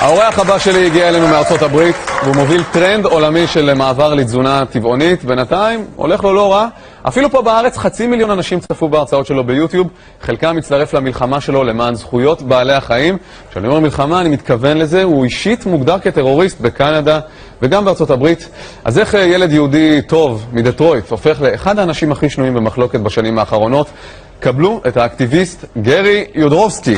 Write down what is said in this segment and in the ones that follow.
האורח הבא שלי הגיע אלינו מארצות הברית, והוא מוביל טרנד עולמי של מעבר לתזונה טבעונית. בינתיים הולך לו לא רע. אפילו פה בארץ 500,000 אנשים צפו בהרצאות שלו ביוטיוב. חלקם מצטרף למלחמה שלו למען זכויות בעלי החיים. כשאני אומר מלחמה אני מתכוון לזה, הוא אישית מוגדר כטרוריסט בקנדה וגם בארצות הברית. אז איך ילד יהודי טוב מדטרויט הופך לאחד האנשים הכי שנויים במחלוקת בשנים האחרונות? קבלו את האקטיביסט גרי יודרובסקי.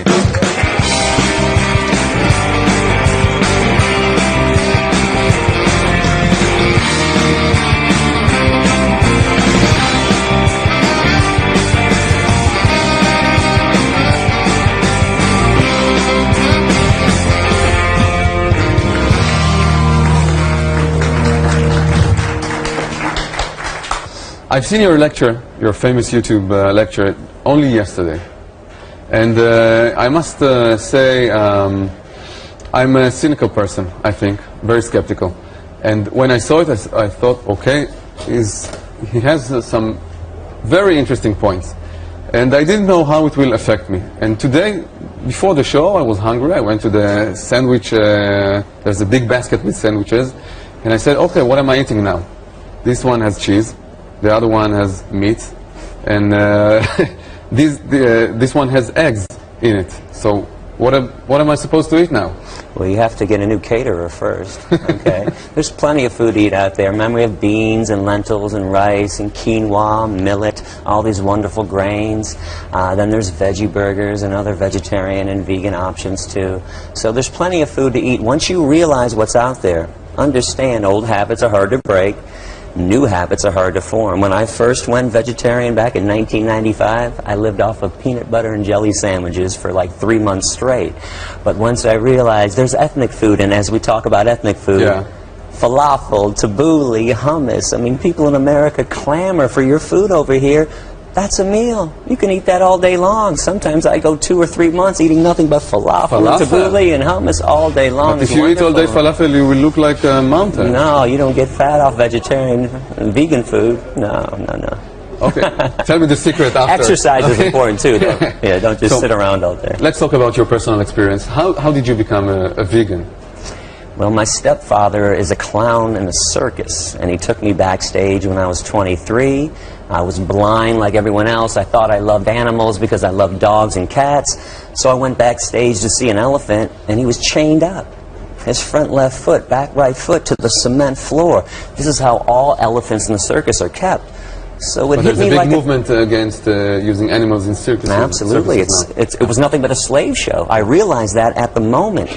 I've seen your lecture, your famous YouTube lecture, only yesterday. And I must say I'm a cynical person, I think, very skeptical. And when I saw it, I thought, okay, he has some very interesting points. And I didn't know how it will affect me. And today, before the show, I was hungry. I went to the sandwich, there's a big basket with sandwiches. And I said, okay, what am I eating now? This one has cheese. The other one has meat, and this one has eggs in it. So what am I supposed to eat now? Well, you have to get a new caterer first, okay? There's plenty of food to eat out there. Remember, we have beans and lentils and rice and quinoa, millet, all these wonderful grains. Then there's veggie burgers and other vegetarian and vegan options too. So there's plenty of food to eat. Once you realize what's out there, understand old habits are hard to break. New habits are hard to form. When I first went vegetarian back in 1995, I lived off of peanut butter and jelly sandwiches for like 3 months straight. But once I realized there's ethnic food, and as we talk about ethnic food, falafel, tabbouleh, hummus, I mean, people in America clamor for your food over here. That's a meal. You can eat that all day long. Sometimes I go 2 or 3 months eating nothing but falafel. And tabbouleh and hummus all day long. But if you eat all day falafel, you will look like a mountain. No, you don't get fat off vegetarian and vegan food. No. Okay, tell me the secret after. Exercise is important too, though. Yeah, don't just sit around all day. Let's talk about your personal experience. How did you become a vegan? Well, my stepfather is a clown in a circus, and he took me backstage when I was 23. I was blind like everyone else. I thought I loved animals because I loved dogs and cats. So I went backstage to see an elephant, and he was chained up. His front left foot, back right foot to the cement floor. This is how all elephants in the circus are kept. So it hit me like there's a big movement against using animals in circuses. Absolutely. It was nothing but a slave show. I realized that at the moment.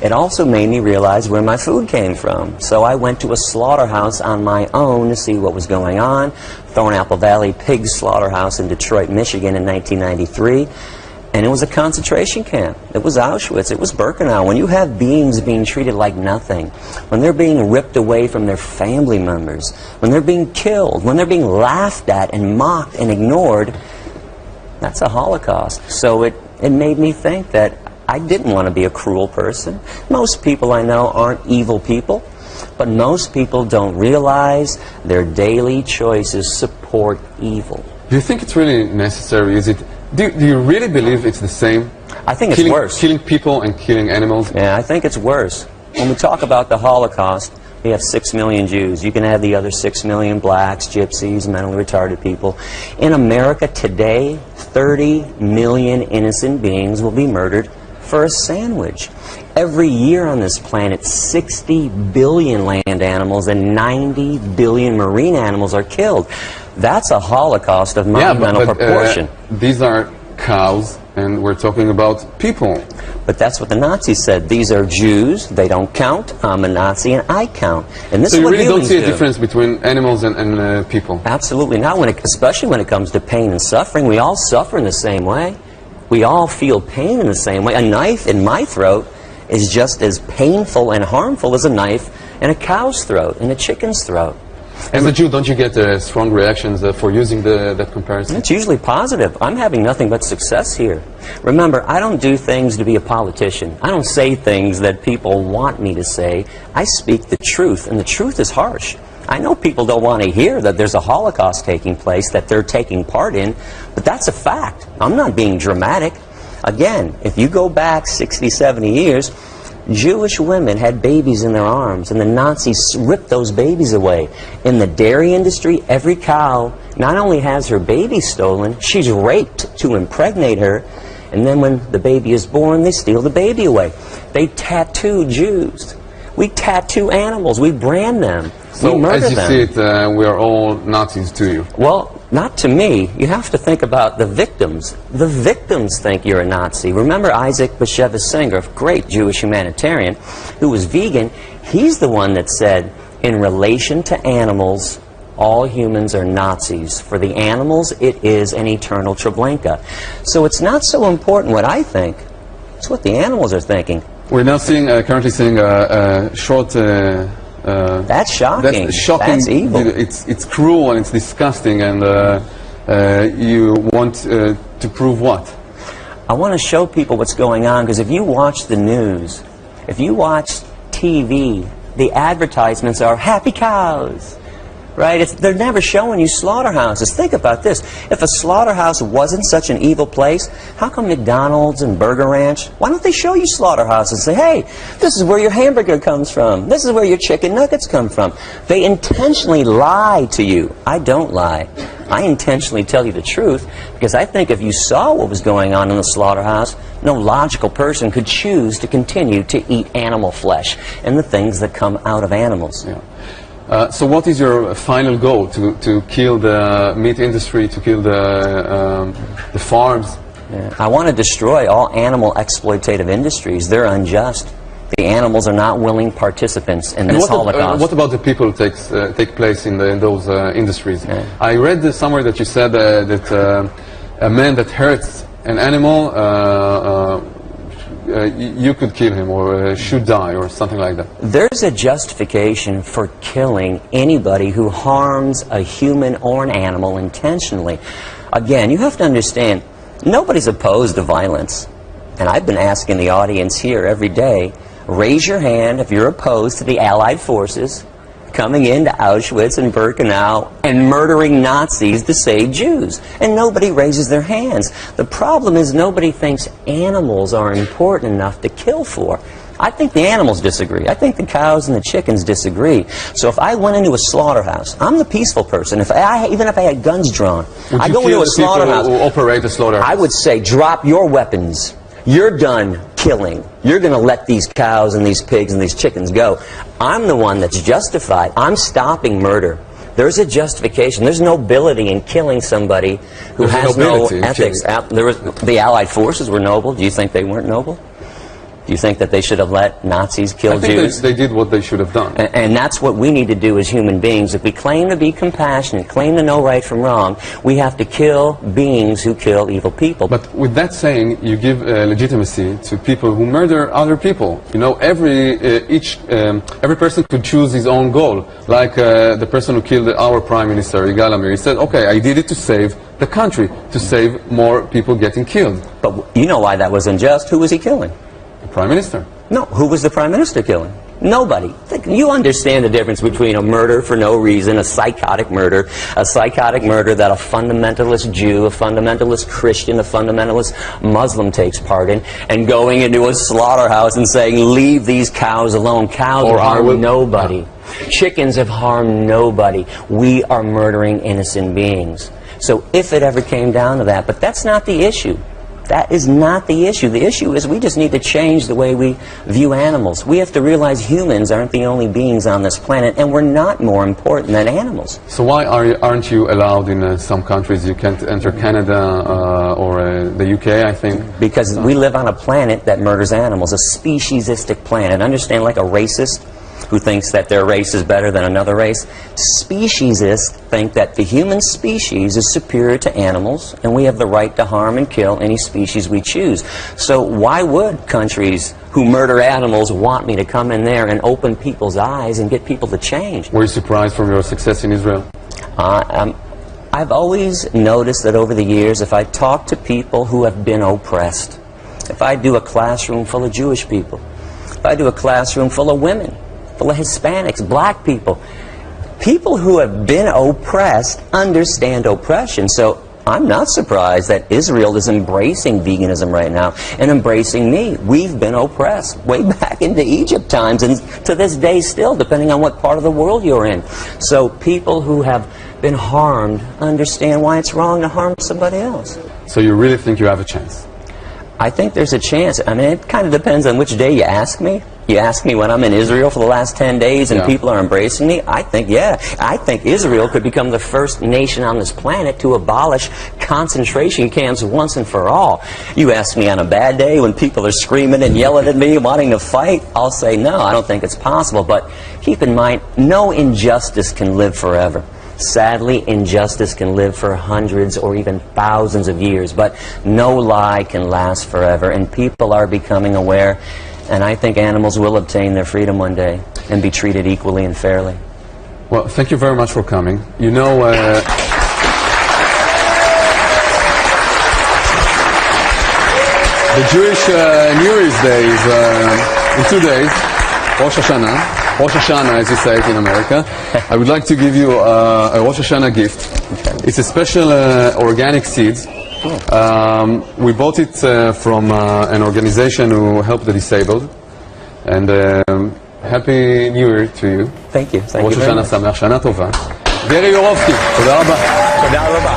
It also made me realize where my food came from. So I went to a slaughterhouse on my own to see what was going on. Thornapple Valley Pig Slaughterhouse in Detroit, Michigan in 1993. And it was a concentration camp. It was Auschwitz. It was Birkenau. When you have beings being treated like nothing, when they're being ripped away from their family members, when they're being killed, when they're being laughed at and mocked and ignored, that's a Holocaust. So it made me think that I didn't want to be a cruel person. Most people I know aren't evil people, but most people don't realize their daily choices support evil. Do you think it's really necessary? Do you really believe it's the same? I think it's worse. Killing people and killing animals? Yeah, I think it's worse. When we talk about the Holocaust, we have 6 million Jews. You can add the other 6 million blacks, gypsies, mentally retarded people. In America today, 30 million innocent beings will be murdered for a sandwich. Every year on this planet, 60 billion land animals and 90 billion marine animals are killed. That's a Holocaust of monumental proportion. These are cows, and we're talking about people. But that's what the Nazis said. These are Jews, they don't count, I'm a Nazi, and I count. And this so is you what really don't see a do. difference between animals and people? Absolutely not, especially when it comes to pain and suffering. We all suffer in the same way. We all feel pain in the same way. A knife in my throat is just as painful and harmful as a knife in a cow's throat, in a chicken's throat. As a Jew, don't you get strong reactions for using that comparison? It's usually positive. I'm having nothing but success here. Remember, I don't do things to be a politician. I don't say things that people want me to say. I speak the truth, and the truth is harsh. I know people don't want to hear that there's a Holocaust taking place, that they're taking part in, but that's a fact. I'm not being dramatic. Again, if you go back 60, 70 years, Jewish women had babies in their arms, and the Nazis ripped those babies away. In the dairy industry, every cow not only has her baby stolen, she's raped to impregnate her, and then when the baby is born, they steal the baby away. They tattoo Jews. We tattoo animals. We brand them. So, we murder as you them. see it, we are all Nazis to you. Well, not to me. You have to think about the victims. The victims think you're a Nazi. Remember Isaac Bashevis Singer, a great Jewish humanitarian, who was vegan. He's the one that said, in relation to animals, all humans are Nazis. For the animals, it is an eternal Treblinka. So it's not so important what I think. It's what the animals are thinking. We're now seeing, currently seeing a short... that's shocking. That's shocking. That's evil. It's cruel and it's disgusting, and you want to prove what? I want to show people what's going on, because if you watch the news, if you watch TV, the advertisements are happy cows. Right? They're never showing you slaughterhouses. Think about this. If a slaughterhouse wasn't such an evil place, how come McDonald's and Burger Ranch, why don't they show you slaughterhouses and say, hey, this is where your hamburger comes from. This is where your chicken nuggets come from. They intentionally lie to you. I don't lie. I intentionally tell you the truth, because I think if you saw what was going on in the slaughterhouse, no logical person could choose to continue to eat animal flesh and the things that come out of animals. Yeah. So what is your final goal? To kill the meat industry, to kill the farms? Yeah. I want to destroy all animal exploitative industries. They're unjust. The animals are not willing participants in this Holocaust. What about the people who take place in those industries? Yeah. I read somewhere that you said that a man that hurts an animal, you could kill him or should die or something like that. There's a justification for killing anybody who harms a human or an animal intentionally. Again, you have to understand, nobody's opposed to violence. And I've been asking the audience here every day, raise your hand if you're opposed to the Allied forces coming into Auschwitz and Birkenau and murdering Nazis to save Jews. And nobody raises their hands. The problem is nobody thinks animals are important enough to kill for. I think the animals disagree. I think the cows and the chickens disagree. So if I went into a slaughterhouse, I'm the peaceful person. Even if I had guns drawn, I go into a slaughterhouse. Who operate a slaughterhouse? I would say, drop your weapons. You're done killing. You're going to let these cows and these pigs and these chickens go. I'm the one that's justified. I'm stopping murder. There's a justification. There's nobility in killing somebody who has no ethics. The Allied forces were noble. Do you think they weren't noble? Do you think that they should have let Nazis kill Jews? I think they did what they should have done. And that's what we need to do as human beings. If we claim to be compassionate, claim to know right from wrong, we have to kill beings who kill evil people. But with that saying, you give legitimacy to people who murder other people. You know, every person could choose his own goal. Like the person who killed our Prime Minister, Yigal Amir, he said, okay, I did it to save the country, to save more people getting killed. But you know why that was unjust. Who was he killing? Prime Minister. No, who was the Prime Minister killing? Nobody. You understand the difference between a murder for no reason, a psychotic murder that a fundamentalist Jew, a fundamentalist Christian, a fundamentalist Muslim takes part in, and going into a slaughterhouse and saying, leave these cows alone. Cows have harmed nobody. Chickens have harmed nobody. We are murdering innocent beings. So if it ever came down to that, but that's not the issue. That is not the issue. The issue is we just need to change the way we view animals. We have to realize humans aren't the only beings on this planet, and we're not more important than animals. So why aren't you allowed in some countries? You can't enter Canada or the UK, I think. Because we live on a planet that murders animals, a speciesistic planet. Understand, like a racist who thinks that their race is better than another race. Speciesists think that the human species is superior to animals, and we have the right to harm and kill any species we choose. So why would countries who murder animals want me to come in there and open people's eyes and get people to change? Were you surprised from your success in Israel? I've always noticed that over the years, if I talk to people who have been oppressed, if I do a classroom full of Jewish people, if I do a classroom full of women, full of Hispanics, black people. People who have been oppressed understand oppression. So I'm not surprised that Israel is embracing veganism right now and embracing me. We've been oppressed way back into Egypt times and to this day still, depending on what part of the world you're in. So people who have been harmed understand why it's wrong to harm somebody else. So you really think you have a chance? I think there's a chance. I mean, it kind of depends on which day you ask me. You ask me when I'm in Israel for the last 10 days and people are embracing me, I think, yeah. I think Israel could become the first nation on this planet to abolish concentration camps once and for all. You ask me on a bad day when people are screaming and yelling at me, wanting to fight, I'll say, no, I don't think it's possible. But keep in mind, no injustice can live forever. Sadly, injustice can live for hundreds or even thousands of years, but no lie can last forever, and people are becoming aware, and I think animals will obtain their freedom one day and be treated equally and fairly. Well, thank you very much for coming. You know, the Jewish New Year's Day is in 2 days, Rosh Hashanah. Rosh Hashanah, as you say it in America. I would like to give you a Rosh Hashanah gift. Okay. It's a special organic seeds. We bought it from an organization who help the disabled. And Happy New Year to you. Thank you. Thank you Rosh Hashanah Sameach, Shana Tova. Yourofsky, תודה רבה. תודה רבה.